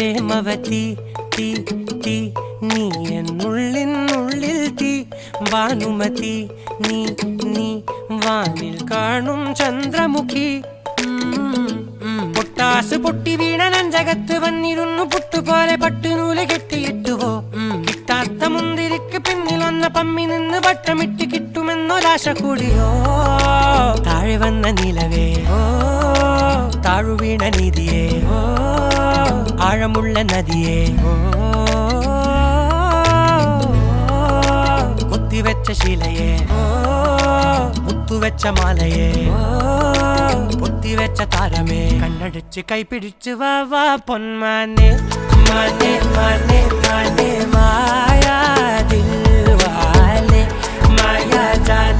പ്രേമവതി തീ തീ നീ എന്നുള്ളിൽ തീ ഭാനുമതി നീ നീ വാനിൽ കാണും ചന്ദ്രമുഖി പൊട്ടാസ് പൊട്ടി വീണ നെഞ്ചകത്ത് വന്നിരുന്നു പുട്ടുപോലെ പട്ടുനൂല് കെട്ടിയിട്ടുവോ കിട്ടാത്ത മുന്തിരിക്ക് പിന്നിൽ വന്ന പമ്മി നിന്ന് വട്ടമിട്ട് കിട്ടുമെന്നൊരാശ കൂടിയോ താഴെ വന്ന നിലവേ താഴു വീണ നിധിയേ ആഴമുള്ള നദിയേ കൊത്തിവെച്ച ശിലയേ മുത്തുവെച്ച മാലയേ പൊത്തിവെച്ച താരമേ കണ്ണടിച്ച് കൈപിടിച്ച് വാ വാ പൊന്മാനെ മാനെ മാനെ മാനെ മായാ ദിൽവാലെ മായാ ജാല